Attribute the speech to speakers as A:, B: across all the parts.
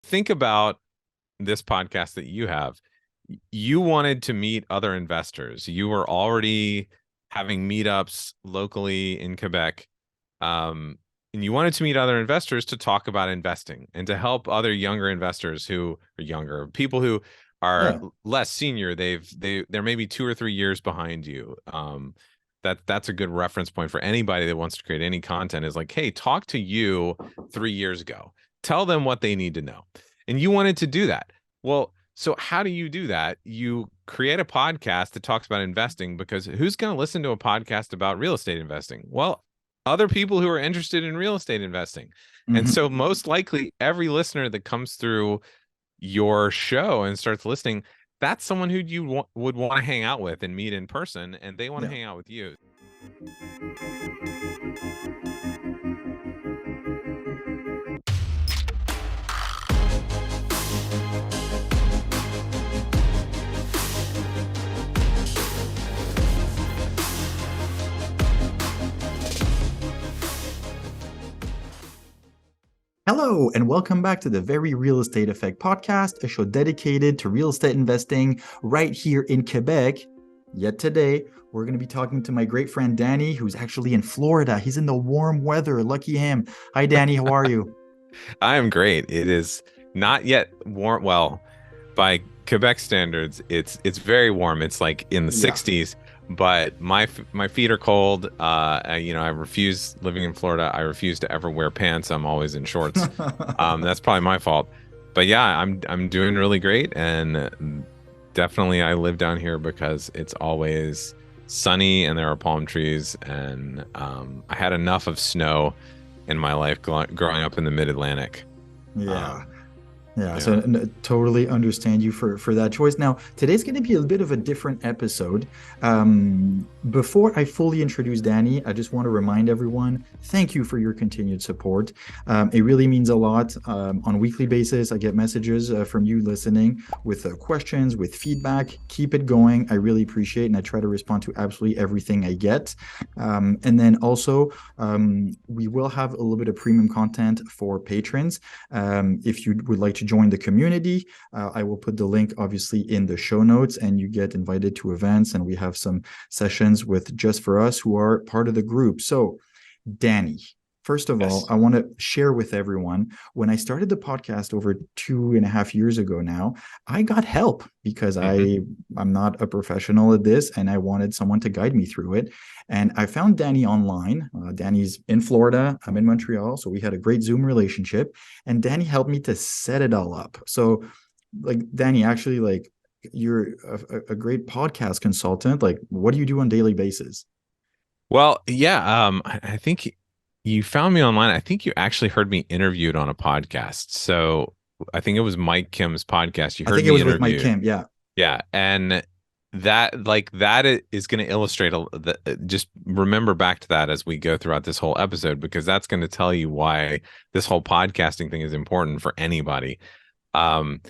A: think about this podcast that you have. You wanted to meet other investors. You were already having meetups locally in Quebec. And you wanted to meet other investors to talk about investing and to help other younger investors who are younger, people who are
B: Yeah.
A: less senior. They're maybe 2 or 3 years behind you. That's a good reference point for anybody that wants to create any content, is like, hey, talk to you 3 years ago. Tell them what they need to know. And you wanted to do that. Well, so how do you do that? You create a podcast that talks about investing, because who's going to listen to a podcast about real estate investing? Well, other people who are interested in real estate investing. And
B: Hmm.
A: so most likely every listener that comes through your show and starts listening, that's someone who you would want to hang out with and meet in person, and they want to
B: Yeah.
A: hang out with you.
B: Hello, and welcome back to the Very Real Estate Effect podcast, a show dedicated to real estate investing right here in Quebec. Yet today, we're going to be talking to my great friend Danny, who's actually in Florida. He's in the warm weather. Lucky him. Hi, Danny. How are you?
A: I am great. It is not yet warm. Well, by Quebec standards, it's very warm. It's like in the
B: Yeah.
A: 60s, but my feet are cold. I refuse, living in Florida, I refuse to ever wear pants. I'm always in shorts. That's probably my fault. But yeah, I'm doing really great, and definitely I live down here because it's always sunny and there are palm trees, and I had enough of snow in my life growing up in the mid-Atlantic.
B: Yeah.
A: Um,
B: Yeah, so
A: yeah.
B: totally understand you for that choice. Now, today's going to be a bit of a different episode. Before I fully introduce Danny, I just want to remind everyone, thank you for your continued support. It really means a lot. On a weekly basis, I get messages from you listening with questions, with feedback. Keep it going. I really appreciate it, and I try to respond to absolutely everything I get. And then also, we will have a little bit of premium content for patrons. If you would like to join the community, I will put the link obviously in the show notes, and you get invited to events, and we have some sessions with just for us who are part of the group. So, Danny, first of all,
A: Yes.
B: I want to share with everyone, when I started the podcast over 2.5 years ago now, I got help because
A: Hmm.
B: I'm not a professional at this, and I wanted someone to guide me through it. And I found Danny online. Danny's in Florida. I'm in Montreal. So we had a great Zoom relationship, and Danny helped me to set it all up. So, like, Danny, actually, like, you're a great podcast consultant. Like, what do you do on a daily basis?
A: Well, yeah, I think you found me online. I think you actually heard me interviewed on a podcast. So I think it was Mike Kim's podcast. You
B: I
A: heard
B: think it
A: me
B: was with Mike
A: interviewed.
B: Kim. Yeah.
A: Yeah, and that is going to illustrate just remember back to that as we go throughout this whole episode, because that's going to tell you why this whole podcasting thing is important for anybody. Um,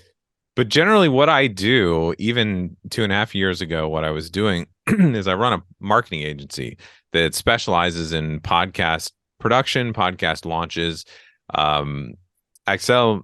A: but generally, what I do, even 2.5 years ago, what I was doing is I run a marketing agency that specializes in podcast production, podcast launches. Um, Axel,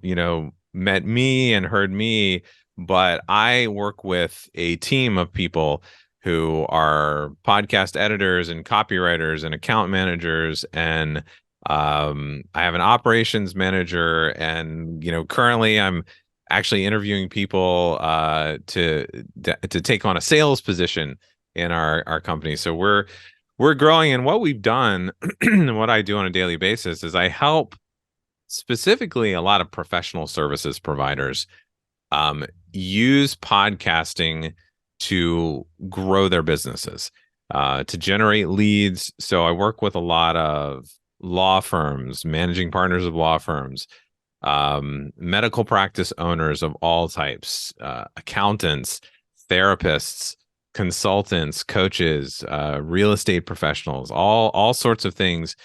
A: met me and heard me, but I work with a team of people who are podcast editors and copywriters and account managers, and I have an operations manager, and currently I'm actually interviewing people to take on a sales position in our company. So we're growing, and what we've done, and what I do on a daily basis, is I help specifically a lot of professional services providers use podcasting to grow their businesses, to generate leads. So I work with a lot of law firms, managing partners of law firms, medical practice owners of all types, accountants, therapists, consultants, coaches, real estate professionals, all sorts of things,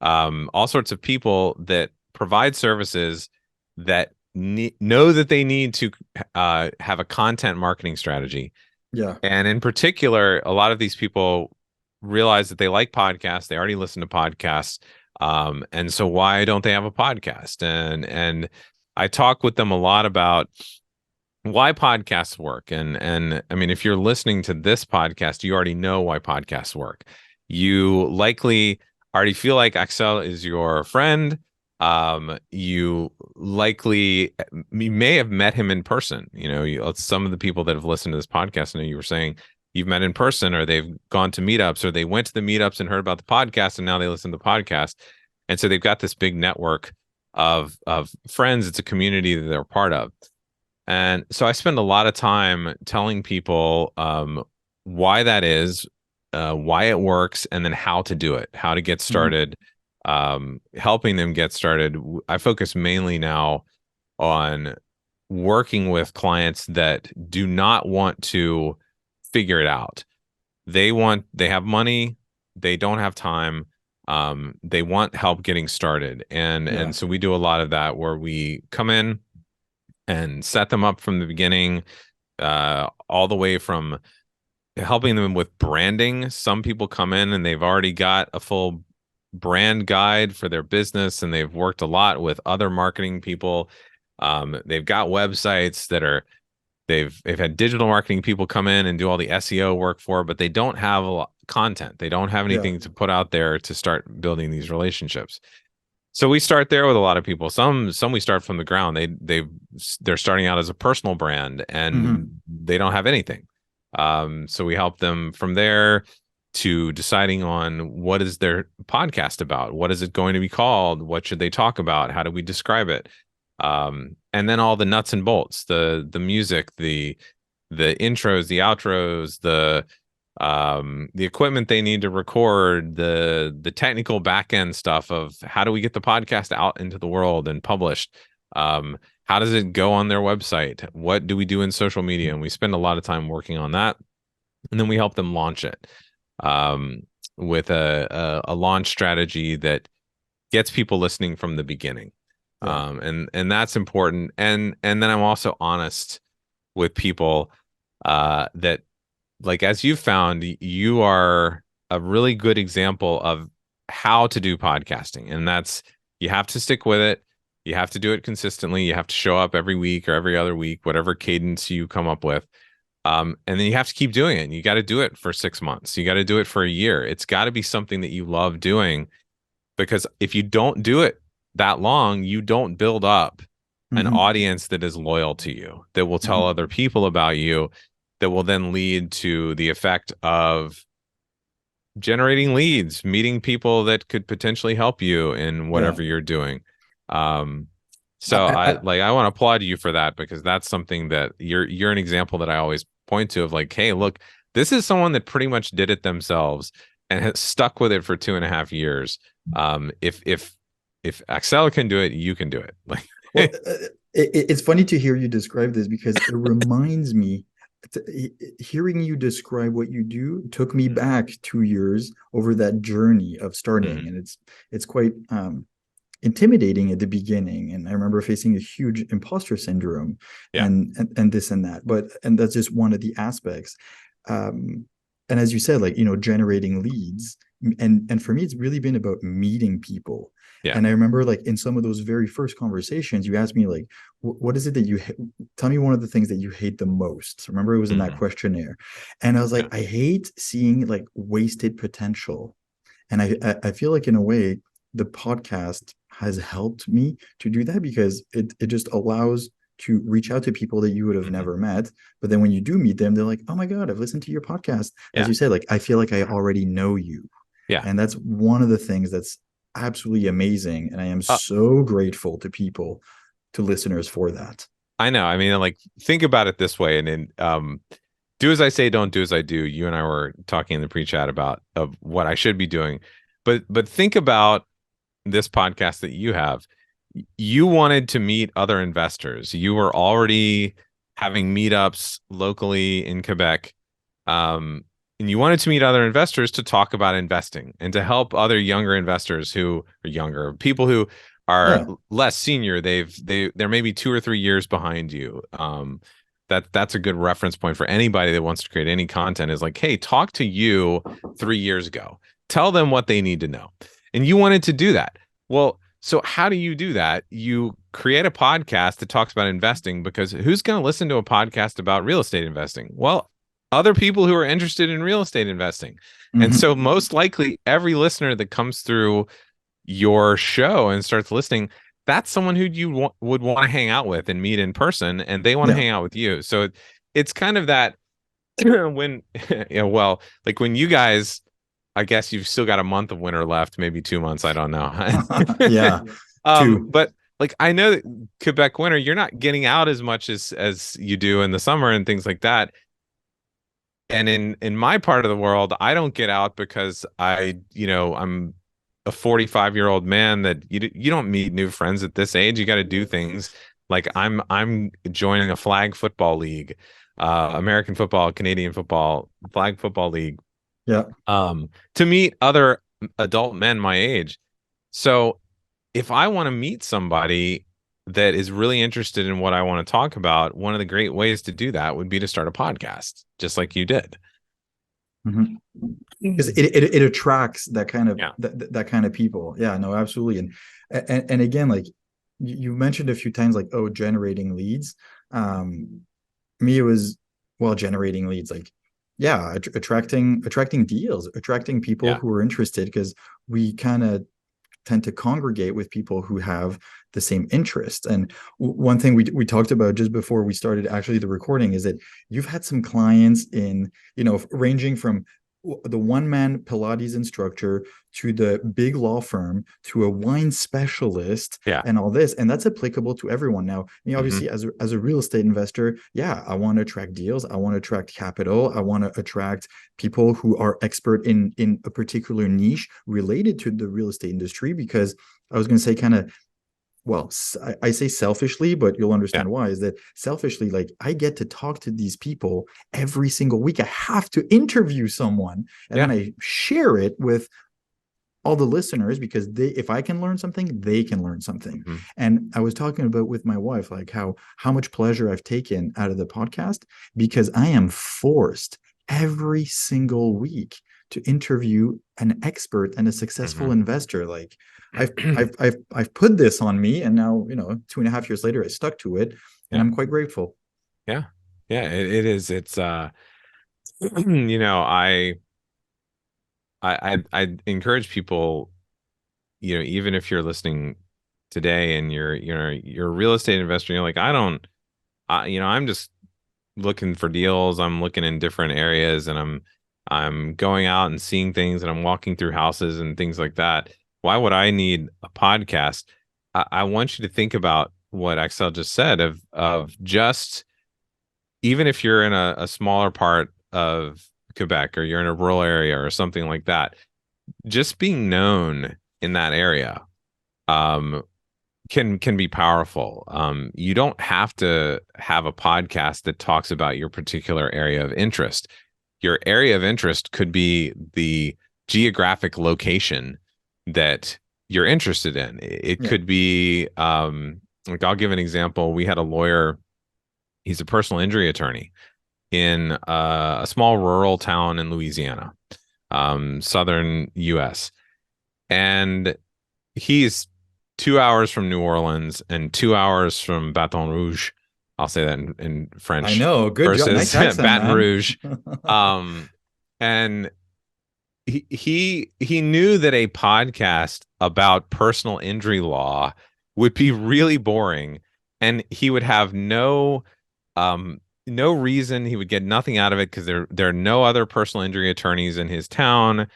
A: all sorts of people that provide services that know that they need to have a content marketing strategy.
B: Yeah.
A: And in particular, a lot of these people realize that they like podcasts. They already listen to podcasts. And so why don't they have a podcast? And I talk with them a lot about why podcasts work. And I mean, if you're listening to this podcast, you already know why podcasts work. You likely already feel like Axel is your friend. You likely you may have met him in person. Some of the people that have listened to this podcast, I know you were saying you've met in person, or they've gone to meetups, or they went to the meetups and heard about the podcast, and now they listen to the podcast. And so they've got this big network of friends. It's a community that they're part of. And so I spend a lot of time telling people why that is, why it works, and then how to do it, how to get started, helping them get started. I focus mainly now on working with clients that do not want to figure it out. They have money, they don't have time, they want help getting started. And so we do a lot of that where we come in and set them up from the beginning, all the way from helping them with branding. Some people come in and they've already got a full brand guide for their business, and they've worked a lot with other marketing people. They've got websites that are they've had digital marketing people come in and do all the SEO work for, but they don't have a lot of content. They don't have anything to put out there to start building these relationships. So we start there with a lot of people. Some we start from the ground. They're starting out as a personal brand and they don't have anything. So we help them from there to deciding on what is their podcast about, what is it going to be called, what should they talk about, how do we describe it, and then all the nuts and bolts, the music, the intros, the outros, the equipment they need to record, the technical back end stuff of how do we get the podcast out into the world and published, how does it go on their website, what do we do in social media, and we spend a lot of time working on that, and then we help them launch it with a launch strategy that gets people listening from the beginning. And that's important, and then I'm also honest with people that, like, as you've found, you are a really good example of how to do podcasting. And that's, you have to stick with it. You have to do it consistently. You have to show up every week or every other week, whatever cadence you come up with. And then you have to keep doing it. And you got to do it for 6 months. You got to do it for a year. It's got to be something that you love doing, because if you don't do it that long, you don't build up an audience that is loyal to you, that will tell other people about you, that will then lead to the effect of generating leads, meeting people that could potentially help you in whatever you're doing. So I want to applaud you for that, because that's something that you're an example that I always point to of, like, hey, look, this is someone that pretty much did it themselves and has stuck with it for 2.5 years. If Axel can do it, you can do it. Like,
B: well, it's funny to hear you describe this, because it reminds me, hearing you describe what you do took me back 2 years over that journey of starting, and it's quite intimidating at the beginning. And I remember facing a huge imposter syndrome, and this and that, and that's just one of the aspects. And as you said, like, generating leads, and for me, it's really been about meeting people. And I remember, like, in some of those very first conversations, you asked me, like, what is it that you tell me one of the things that you hate the most. Remember, it was in that questionnaire, and I was like, I hate seeing, like, wasted potential. And I feel like, in a way, the podcast has helped me to do that, because it just allows to reach out to people that you would have never met. But then when you do meet them, they're like, oh my God, I've listened to your podcast. As you said, like, I feel like I already know you. And that's one of the things that's absolutely amazing. And I am so grateful to people, to listeners, for that.
A: I know. I mean, like, think about it this way. And then do as I say, don't do as I do. You and I were talking in the pre-chat about of what I should be doing. But think about this podcast that you have. You wanted to meet other investors. You were already having meetups locally in Quebec. And you wanted to meet other investors to talk about investing and to help other younger investors who are younger, people who are less senior. They're maybe 2 or 3 years behind you. That's a good reference point for anybody that wants to create any content, is like, hey, talk to you 3 years ago. Tell them what they need to know. And you wanted to do that. Well, so how do you do that? You create a podcast that talks about investing, because who's going to listen to a podcast about real estate investing? Well, other people who are interested in real estate investing. And
B: Mhm.
A: so most likely every listener that comes through your show and starts listening, that's someone who you would want to hang out with and meet in person, and they want to
B: Yeah.
A: hang out with you. So it's kind of that when well, like when you guys, I guess you've still got a month of winter left, maybe 2 months, I don't know.
B: Yeah. Two.
A: But like I know that Quebec winter, you're not getting out as much as you do in the summer and things like that. And in my part of the world, I don't get out because I'm a 45-year-old man that you don't meet new friends at this age. You got to do things like I'm joining a flag football league, American football, Canadian football, flag football league,
B: Yeah.
A: to meet other adult men my age. So if I want to meet somebody that is really interested in what I want to talk about, one of the great ways to do that would be to start a podcast, just like you did.
B: Mhm. Because it attracts that kind of
A: Yeah.
B: that kind of people. Yeah, no, absolutely. And again, like you mentioned a few times, like, oh, generating leads. Me, it was, well, generating leads, like, yeah, attracting deals, attracting people
A: Yeah.
B: who are interested, because we kind of tend to congregate with people who have the same interests. And one thing we talked about just before we started actually the recording is that you've had some clients in, ranging from the one-man Pilates instructor to the big law firm to a wine specialist
A: Yeah.
B: and all this. And that's applicable to everyone. Now,
A: Hmm.
B: obviously, as a real estate investor, yeah, I want to attract deals. I want to attract capital. I want to attract people who are expert in a particular niche related to the real estate industry, because I was going to say kind of, well, I say selfishly, but you'll
A: Yeah.
B: understand why, is that selfishly, like, I get to talk to these people every single week. I have to interview someone, and then
A: Yeah.
B: I share it with all the listeners, because if I can learn something, they can learn something.
A: Hmm.
B: And I was talking about with my wife, like how much pleasure I've taken out of the podcast, because I am forced every single week to interview an expert and a successful
A: Hmm.
B: investor. Like, I've put this on me, and now, 2.5 years later, I stuck to it, and
A: Yeah.
B: I'm quite grateful.
A: Yeah. Yeah. It is. It's you know, I encourage people, even if you're listening today and you're a real estate investor, you're like, I'm just looking for deals. I'm looking in different areas, and I'm going out and seeing things, and I'm walking through houses and things like that. Why would I need a podcast? I want you to think about what Axel just said of just, even if you're in a smaller part of Quebec, or you're in a rural area or something like that, just being known in that area um can be powerful. You don't have to have a podcast that talks about your particular area of interest. Your area of interest could be the geographic location that you're interested in. It
B: Yeah.
A: could be like, I'll give an example. We had a lawyer, he's a personal injury attorney in a small rural town in Louisiana, southern US. And he's 2 hours from New Orleans and 2 hours from Baton Rouge. I'll say that in
B: I
A: French
B: know. Good job.
A: versus
B: Nice accent,
A: Baton
B: man.
A: Rouge. Um, and he knew that a podcast about personal injury law would be really boring, and he would have no reason. He would get nothing out of it, because there are no other personal injury attorneys in his town.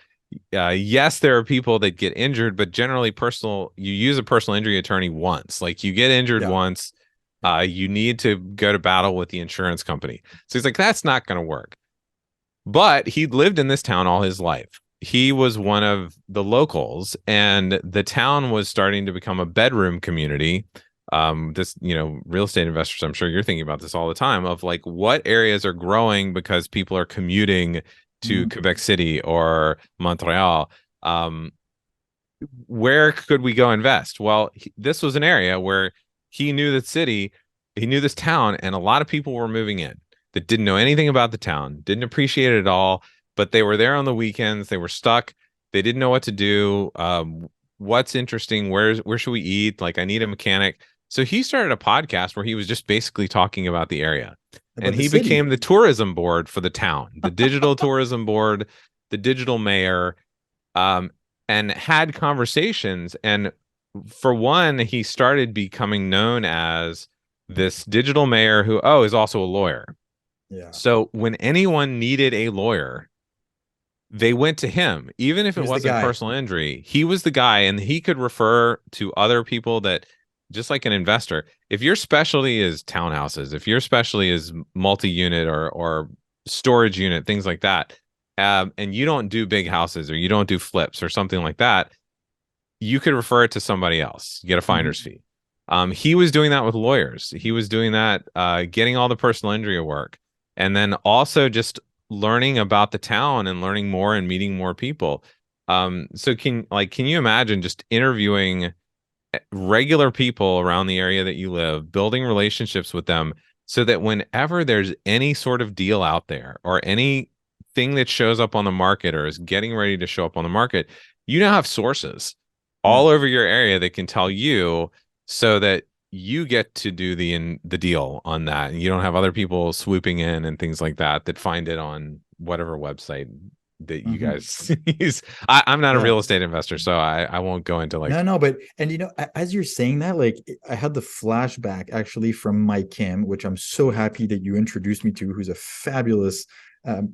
A: Yes, there are people that get injured, but generally you use a personal injury attorney once. Like, you get injured
B: Yeah.
A: once,
B: Yeah.
A: you need to go to battle with the insurance company. So he's like, that's not going to work. But he'd lived in this town all his life. He was one of the locals, and the town was starting to become a bedroom community. Real estate investors, I'm sure you're thinking about this all the time, of like, what areas are growing because people are commuting to
B: Mhm.
A: Quebec City or Montreal. Where could we go invest? Well, this was an area where he knew the city, he knew this town, and a lot of people were moving in that didn't know anything about the town, didn't appreciate it at all, but they were there on the weekends. They were stuck. They didn't know what to do. What's interesting? Where should we eat? Like, I need a mechanic. So he started a podcast where he was just basically talking about the area.
B: About
A: And
B: the
A: he became
B: city.
A: the tourism board for the town, the digital tourism board, the digital mayor, um, and had conversations. And for one, he started becoming known as this digital mayor who, oh, is also a lawyer.
B: Yeah.
A: So when anyone needed a lawyer, they went to him, even if
B: He
A: it
B: was the
A: wasn't
B: guy.
A: personal injury. He was the guy, and he could refer to other people that, just like an investor, if your specialty is townhouses, if your specialty is multi-unit or storage unit, things like that, and you don't do big houses or you don't do flips or something like that, you could refer it to somebody else, you get a finder's
B: Hmm.
A: fee. He was doing that with lawyers. He was doing that, getting all the personal injury work, and then also just learning about the town and learning more and meeting more people. So can you imagine just interviewing regular people around the area that you live, building relationships with them, so that whenever there's any sort of deal out there or anything that shows up on the market or is getting ready to show up on the market, you now have sources
B: Yeah.
A: all over your area that can tell you, so that you get to do the deal on that, and you don't have other people swooping in and things like that that find it on whatever website that you
B: Hmm.
A: guys use. I'm not a
B: Yeah.
A: real estate investor, so I won't go into
B: No,
A: like.
B: no, but and as you're saying that, like I had the flashback actually from Mike Kim, which I'm so happy that you introduced me to, who's a fabulous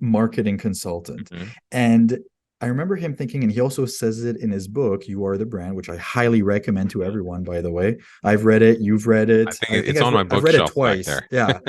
B: marketing consultant.
A: Mhm.
B: And I remember him thinking, and he also says it in his book, You Are the Brand, which I highly recommend to
A: Mhm.
B: everyone, by the way. I've read it, you've read
A: I
B: it.
A: think
B: I think
A: it's on my
B: I've read it
A: bookshelf back
B: twice.
A: there.
B: Yeah.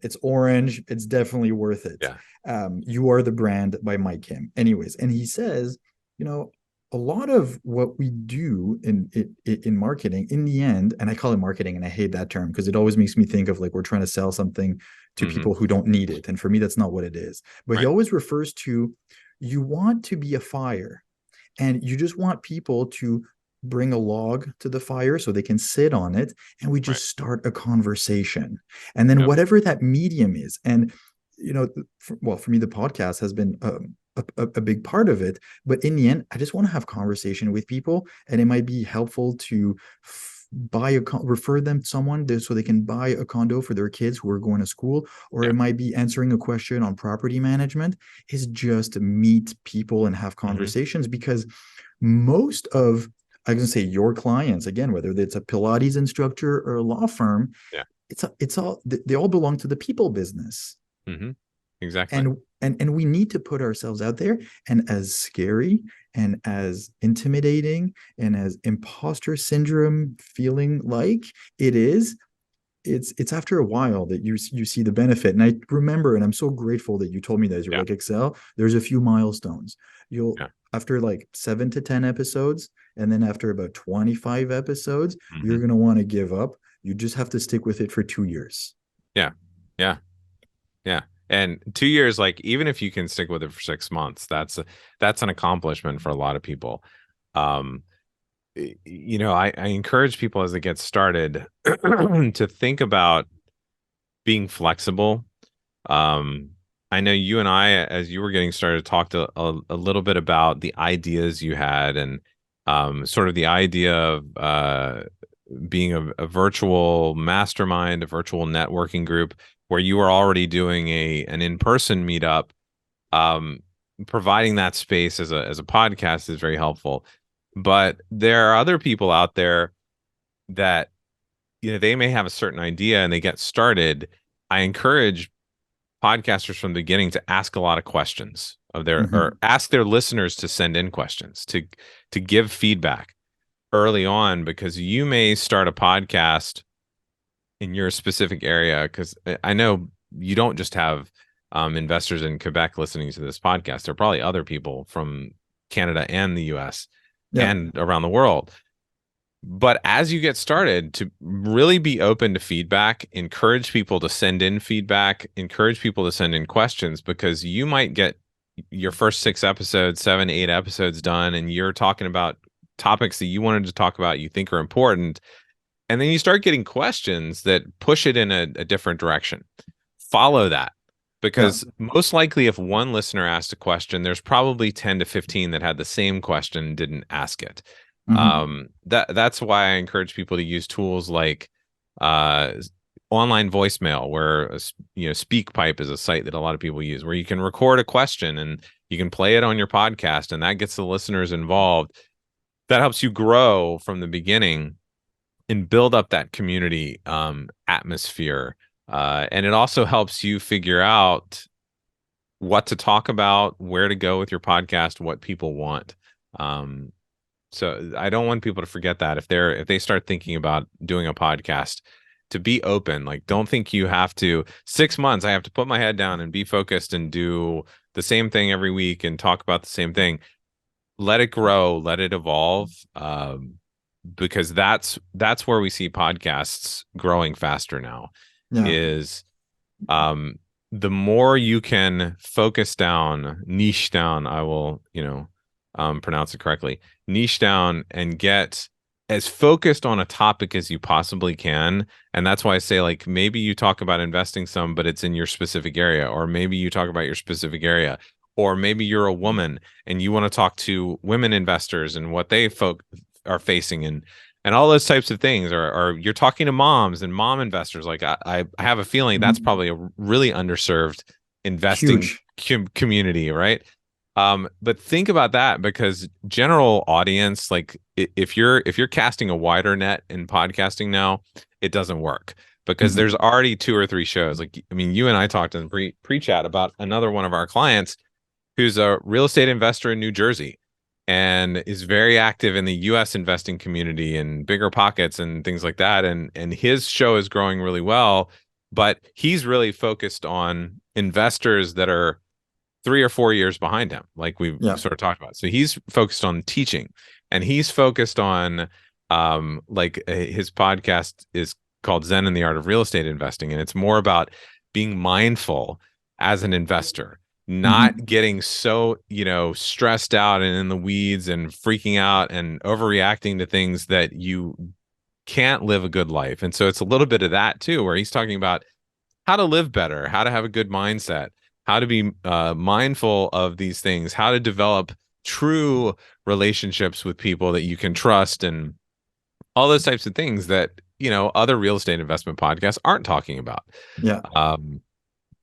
B: It's orange. It's definitely worth it.
A: Yeah.
B: You Are the Brand by Mike Kim. Anyways, and he says, you know, a lot of what we do in marketing in the end, and I call it marketing and I hate that term because it always makes me think of like we're trying to sell something to
A: Hmm.
B: people who don't need it, and for me that's not what it is. But he
A: Right.
B: always refers to, you want to be a fire and you just want people to bring a log to the fire so they can sit on it, and we
A: Right.
B: just start a conversation, and then
A: Yep.
B: whatever that medium is. And well, for me the podcast has been a big part of it, but in the end I just want to have conversation with people, and it might be helpful to refer them to someone so they can buy a condo for their kids who are going to school, or
A: Yeah.
B: it might be answering a question on property management. Is just meet people and have
A: Hmm.
B: conversations, because most of, I can say, your clients, again, whether it's a Pilates instructor or a law firm,
A: Yeah.
B: it's all, they all belong to the people business.
A: Hmm. Exactly.
B: And we need to put ourselves out there, and as scary and as intimidating and as imposter syndrome feeling like it is, it's after a while that you see the benefit. And I remember, and I'm so grateful that you told me that, you're
A: Yeah.
B: like, Excel, there's a few milestones. You'll,
A: Yeah.
B: after like 7 to 10 episodes, and then after about 25 episodes, you're
A: Hmm.
B: going to want to give up. You just have to stick with it for 2 years.
A: Yeah. Yeah. Yeah. And 2 years, like even if you can stick with it for 6 months, that's an accomplishment for a lot of people. Um, I encourage people as they get started to think about being flexible. Um, I know you and I, as you were getting started, talked a little bit about the ideas you had, and sort of the idea of being a virtual mastermind, a virtual networking group where you are already doing an in-person meetup. Um, Providing that space as a podcast is very helpful. But there are other people out there that, they may have a certain idea and they get started. I encourage podcasters from the beginning to ask a lot of questions of their, or
B: Mm-hmm.
A: ask their listeners to send in questions, to give feedback early on, because you may start a podcast in your specific area, because I know you don't just have investors in Quebec listening to this podcast. There are probably other people from Canada and the US
B: Yeah.
A: and around the world. But as you get started, to really be open to feedback, encourage people to send in feedback, encourage people to send in questions, because you might get your first 6 episodes, 7, 8 episodes done, and you're talking about topics that you wanted to talk about, you think are important. And then you start getting questions that push it in a different direction. Follow that.
B: Yeah.
A: Because most likely, if one listener asked a question, there's probably 10 to 15 that had the same question and didn't ask it.
B: Hmm.
A: That's why I encourage people to use tools like uh, online voicemail, where SpeakPipe is a site that a lot of people use, where you can record a question and you can play it on your podcast, and that gets the listeners involved. That helps you grow from the beginning and build up that community atmosphere. And it also helps you figure out what to talk about, where to go with your podcast, what people want. Um, so I don't want people to forget that if they start thinking about doing a podcast, to be open. Like, don't think you have to 6 months. I have to put my head down and be focused and do the same thing every week and talk about the same thing. Let it grow, let it evolve, because that's where we see podcasts growing faster now.
B: Yeah.
A: Is um, the more you can focus down, niche down, I will, pronounce it correctly, niche down and get as focused on a topic as you possibly can. And that's why I say, like, maybe you talk about investing some, but it's in your specific area, or maybe you talk about your specific area, or maybe you're a woman and you want to talk to women investors and what they are facing, and all those types of things, or you're talking to moms and mom investors. Like, I have a feeling that's
B: Mhm.
A: probably a really underserved investing
B: Huge.
A: community, right? But think about that, because general audience, like, if you're casting a wider net in podcasting now, it doesn't work, because
B: Mhm.
A: there's already two or three shows. Like, I mean, you and I talked in pre-chat about another one of our clients who's a real estate investor in New Jersey and is very active in the US investing community and bigger pockets and things like that. And his show is growing really well, but he's really focused on investors that are 3 or 4 years behind him, like we've
B: Yeah.
A: sort of talked about. So he's focused on teaching, and he's focused on his podcast is called Zen and the Art of Real Estate Investing, and it's more about being mindful as an investor, not
B: Hmm.
A: getting so stressed out and in the weeds and freaking out and overreacting to things that you can't live a good life. And so it's a little bit of that too, where he's talking about how to live better, how to have a good mindset, how to be mindful of these things, how to develop true relationships with people that you can trust, and all those types of things that other real estate investment podcasts aren't talking about.
B: Yeah.
A: Um,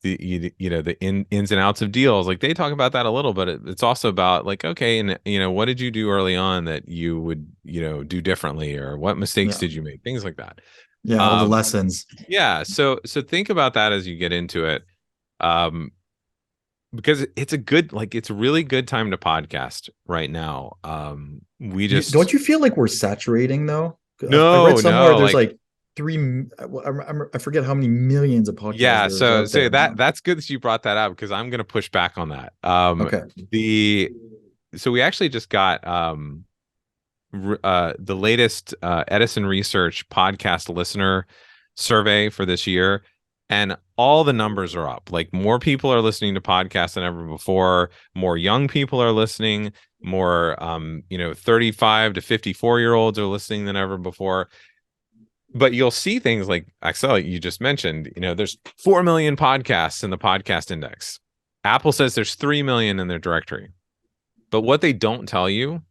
A: the ins and outs of deals, like they talk about that a little, but it's also about, like, okay, and what did you do early on that you would do differently, or what mistakes
B: Yeah.
A: did you make, things like that.
B: Yeah. All the
A: um
B: lessons.
A: yeah, so think about that as you get into it, um because it's a really good time to podcast right now. We
B: Don't
A: just
B: you feel like we're saturating though? I read
A: no
B: somewhere
A: no
B: there's
A: like
B: like I forget how many millions of podcasts
A: Yeah,
B: there's out
A: so
B: there now.
A: that's good that you brought that up, because I'm going to push back on that.
B: Okay.
A: The So we actually just got the latest Edison Research podcast listener survey for this year, and all the numbers are up. Like, more people are listening to podcasts than ever before. More young people are listening. More 35 to 54-year-olds are listening than ever before. But you'll see things like Axel, you just mentioned. There's 4 million podcasts in the podcast index. Apple says there's 3 million in their directory. But what they don't tell you,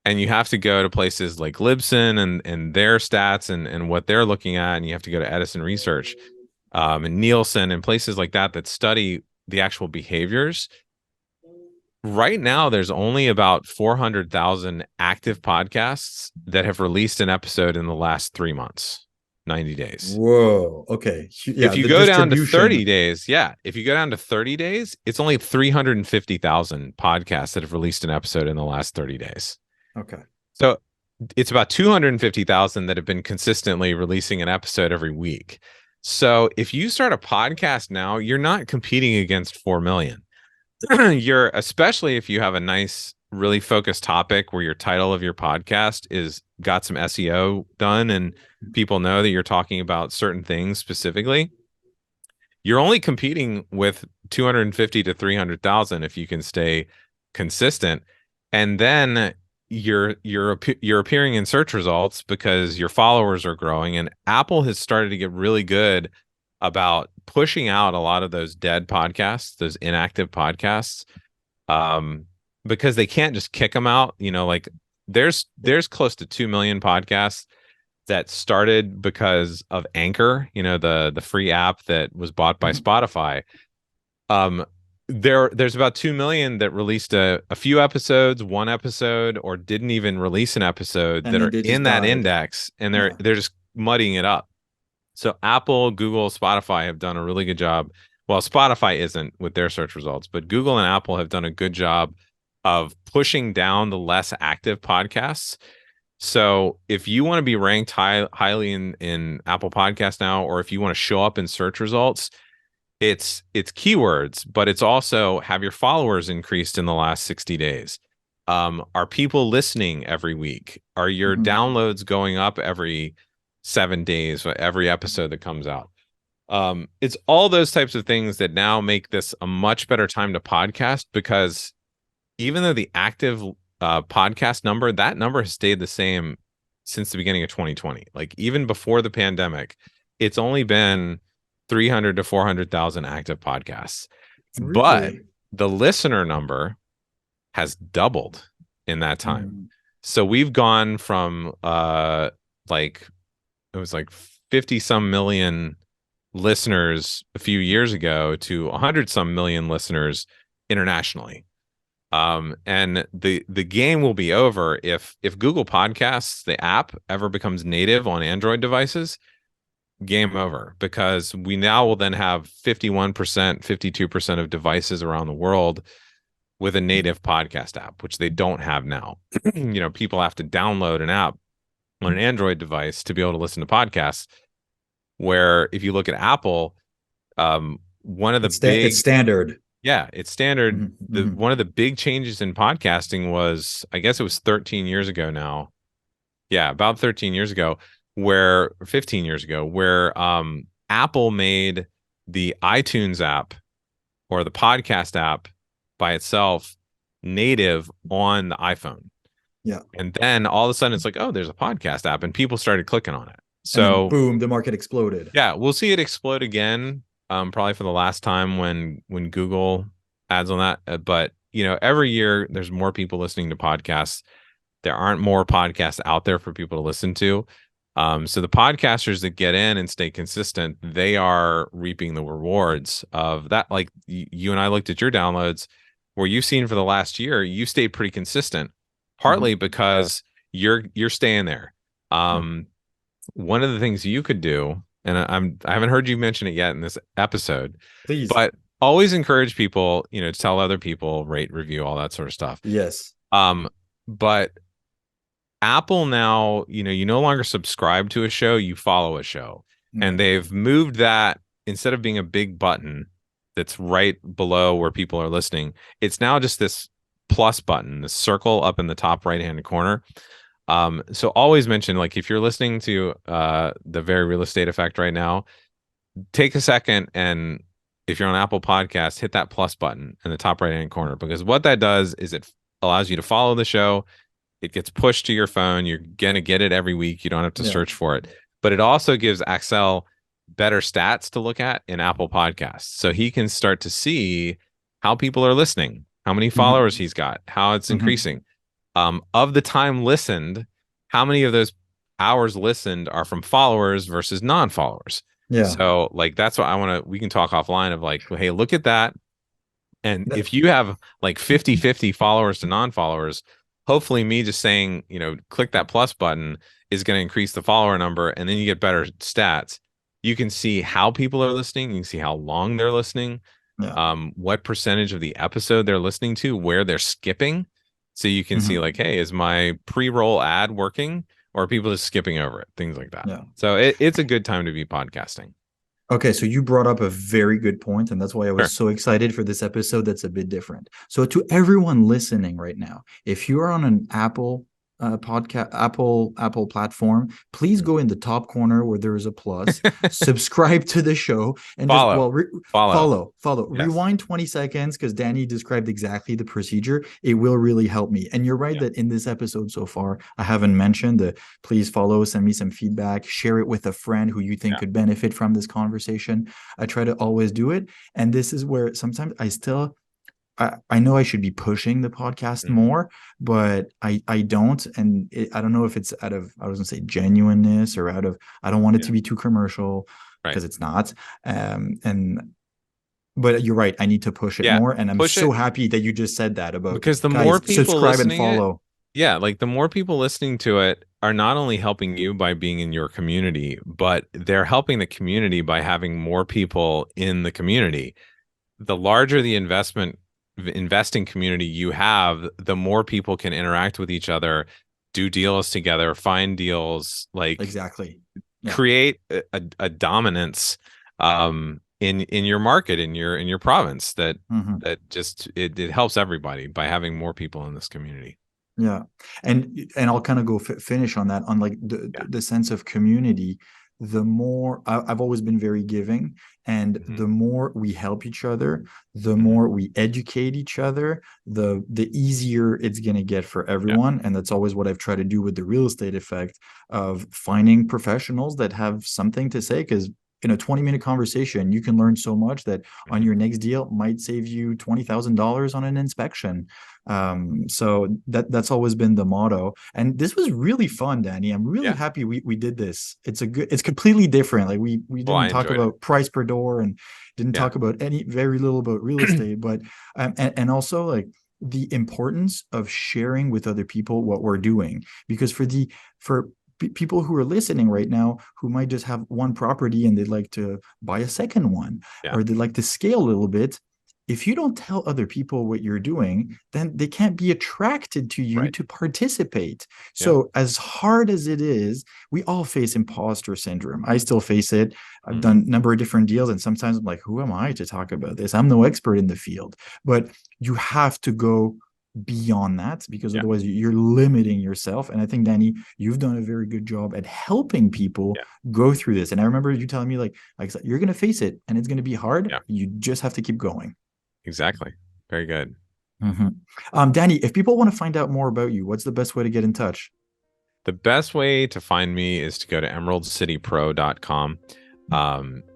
A: and you have to go to places like Libsyn and their stats and what they're looking at, and you have to go to Edison Research, and Nielsen and places like that study the actual behaviors. Right now, there's only about 400,000 active podcasts that have released an episode in the last 3 months, 90 days.
B: Whoa. Okay.
A: If
B: Yeah,
A: you
B: the
A: go down to 30
B: distribution.
A: days, yeah, if you go down to 30 days, it's only 350,000 podcasts that have released an episode in the last 30 days.
B: Okay.
A: So it's about 250,000 that have been consistently releasing an episode every week. So if you start a podcast now, you're not competing against 4 million. You're, especially if you have a nice, really focused topic where your title of your podcast is got some SEO done and people know that you're talking about certain things specifically. You're only competing with 250 to 300,000 if you can stay consistent. And then you're appearing in search results because your followers are growing, and Apple has started to get really good about pushing out a lot of those dead podcasts, those inactive podcasts, um, because they can't just kick them out. Like there's close to 2 million podcasts that started because of Anchor, the free app that was bought by
B: Mhm.
A: Spotify. Um, there's about 2 million that released a few episodes, one episode, or didn't even release an episode
B: And
A: that
B: then
A: are
B: they
A: in
B: just
A: that
B: died.
A: index, and they're
B: Yeah.
A: they're just muddying it up. So Apple, Google, Spotify have done a really good job. Well, Spotify isn't with their search results, but Google and Apple have done a good job of pushing down the less active podcasts. So if you want to be ranked highly in Apple Podcasts now, or if you want to show up in search results, it's keywords, but it's also have your followers increased in the last 60 days. Are people listening every week? Are your
B: Mhm.
A: downloads going up every 7 days, every episode that comes out? It's all those types of things that now make this a much better time to podcast, because even though the active podcast number, that number has stayed the same since the beginning of 2020. Like even before the pandemic, it's only been 300 to 400,000 active podcasts. But
B: Really?
A: the listener number has doubled in that time.
B: Mm.
A: So we've gone from like it was like 50 some million listeners a few years ago to 100 some million listeners internationally. And the game will be over if Google Podcasts, the app, ever becomes native on Android devices. Game over, because we now will then have 51%, 52% of devices around the world with a native podcast app, which they don't have now. People have to download an app on an Android device to be able to listen to podcasts. Where if you look at Apple, one of the
B: It's
A: big
B: standard.
A: yeah, it's standard.
B: Mhm.
A: The
B: Mhm.
A: one of the big changes in podcasting was, I guess it was 13 years ago now. Yeah, about 13 years ago, where or 15 years ago, where Apple made the iTunes app or the podcast app by itself native on the iPhone.
B: Yeah.
A: And then all of a sudden it's like, oh, there's a podcast app, and people started clicking on it.
B: And then
A: So
B: boom, the market exploded.
A: yeah, we'll see it explode again, probably for the last time when Google adds on that. But every year there's more people listening to podcasts. There aren't more podcasts out there for people to listen to. So the podcasters that get in and stay consistent, they are reaping the rewards of that. Like you and I looked at your downloads, where you've seen for the last year, you stayed pretty consistent, partly
B: Mhm.
A: because you're staying there.
B: Yeah.
A: One of the things you could do, and I haven't heard you mention it yet in this episode,
B: Please.
A: but always encourage people, to tell other people, rate, review, all that sort of stuff.
B: Yes.
A: But Apple now, you no longer subscribe to a show, you follow a show.
B: Yeah.
A: And they've moved that, instead of being a big button that's right below where people are listening, it's now just this plus button, this circle up in the top right hand corner. So always mention, like, if you're listening to the Very Real Estate Effect right now, take a second, and if you're on Apple Podcasts, hit that plus button in the top right hand corner, because what that does is it allows you to follow the show. It gets pushed to your phone. You're gonna get it every week. You don't have to
B: Yeah.
A: search for it. But it also gives Axel better stats to look at in Apple Podcasts, so he can start to see how people are listening, how many followers
B: Mhm.
A: he's got, how it's
B: Mhm.
A: increasing. Of the time listened, how many of those hours listened are from followers versus non-followers.
B: Yeah.
A: So like that's what I want to. We can talk offline of like, hey, look at that. And
B: That-
A: if you have like 50-50 followers to non-followers, hopefully me just saying, click that plus button is going to increase the follower number, and then you get better stats. You can see how people are listening. You can see how long they're listening,
B: Yeah.
A: what percentage of the episode they're listening to, where they're skipping. So you can see like,
B: Mhm.
A: hey, is my pre-roll ad working, or are people just skipping over it? Things like that.
B: Yeah.
A: So it's a good time to be podcasting.
B: Okay, so you brought up a very good point, and that's why I
A: Sure.
B: was so excited for this episode that's a bit different. So, to everyone listening right now, if you are on an Apple podcast, Apple platform, please go in the top corner where there is a plus, subscribe to the show, and just
A: Follow.
B: follow.
A: Yes.
B: Rewind 20 seconds because Danny described exactly the procedure. It will really help me. And you're right
A: Yeah.
B: that in this episode so far, I haven't mentioned the please follow, send me some feedback, share it with a friend who you think
A: Yeah.
B: could benefit from this conversation. I try to always do it. And this is where sometimes I still I know I should be pushing the podcast
A: Mhm.
B: more, but I don't. And I don't know if it's out of, I was gonna say genuineness, or out of, I don't want it
A: Yeah.
B: to be too commercial,
A: Right.
B: because it's not. And but you're right. I need to push it
A: Yeah.
B: more. And I'm
A: Push
B: so
A: it
B: happy that you just said that about,
A: because the more
B: guys,
A: people
B: subscribe and
A: listening it,
B: follow.
A: yeah, like the more people listening to it are not only helping you by being in your community, but they're helping the community by having more people in the community. The larger the investing community you have, the more people can interact with each other, do deals together, find deals, like
B: Exactly. Yeah.
A: create a dominance in your market, in your province, that
B: Mhm.
A: just it helps everybody by having more people in this community.
B: Yeah, and I'll kind of go finish on that, on like
A: Yeah.
B: the sense of community. The more I've always been very giving, and
A: Hmm.
B: the more we help each other, the
A: Hmm.
B: more we educate each other, the easier it's gonna get for
A: Yeah.
B: everyone. And that's always what I've tried to do with the real estate effect, of finding professionals that have something to say. Because in a 20-minute conversation, you can learn so much that on
A: Hmm.
B: your next deal might save you $20,000 on an inspection. So that's always been the motto. And this was really fun, Danny. I'm really
A: Yeah.
B: happy we did this. It's completely different. Like we
A: Well, I
B: didn't talk
A: enjoyed it.
B: about price per door, and didn't
A: Yeah.
B: talk about any, very little about real estate, but and also like the importance of sharing with other people what we're doing. Because for people who are listening right now, who might just have one property and they'd like to buy a second one,
A: Yeah.
B: or they'd like to scale a little bit, if you don't tell other people what you're doing, then they can't be attracted to you
A: Right.
B: to participate.
A: Yeah.
B: So, as hard as it is, we all face imposter syndrome. I still face it. I've
A: Hmm.
B: done a number of different deals, and sometimes I'm like, who am I to talk about this? I'm no expert in the field. But you have to go beyond that, because
A: Yeah.
B: otherwise you're limiting yourself. And I think, Danny, you've done a very good job at helping people
A: Yeah.
B: go through this. And I remember you telling me, like you're going to face it and it's going to be hard.
A: Yeah.
B: You just have to keep going.
A: Exactly. Very good.
B: Mhm. Danny, if people want to find out more about you, what's the best way to get in touch?
A: The best way to find me is to go to emeraldcitypro.com.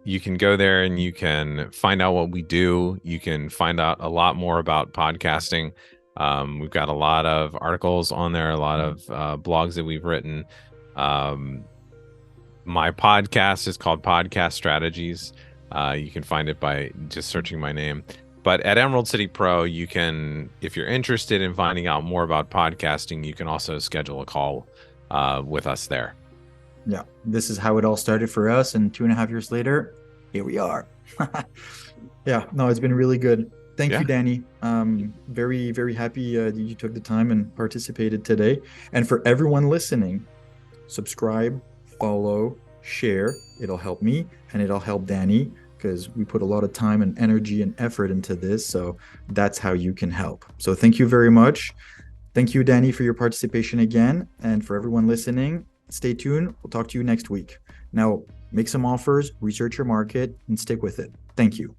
A: You can go there and you can find out what we do. You can find out a lot more about podcasting. We've got a lot of articles on there, a lot of blogs that we've written. Um, my podcast is called Podcast Strategies. You can find it by just searching my name. But at Emerald City Pro, you can, if you're interested in finding out more about podcasting, you can also schedule a call with us there.
B: Yeah, this is how it all started for us. And 2.5 years later, here we are. Yeah, no, it's been really good. Thank you,
A: Yeah.
B: Danny. Very, very happy that you took the time and participated today. And for everyone listening, subscribe, follow, share. It'll help me and it'll help Danny, because we put a lot of time and energy and effort into this. So that's how you can help. So thank you very much. Thank you, Danny, for your participation again. And for everyone listening, stay tuned. We'll talk to you next week. Now, make some offers, research your market, and stick with it. Thank you.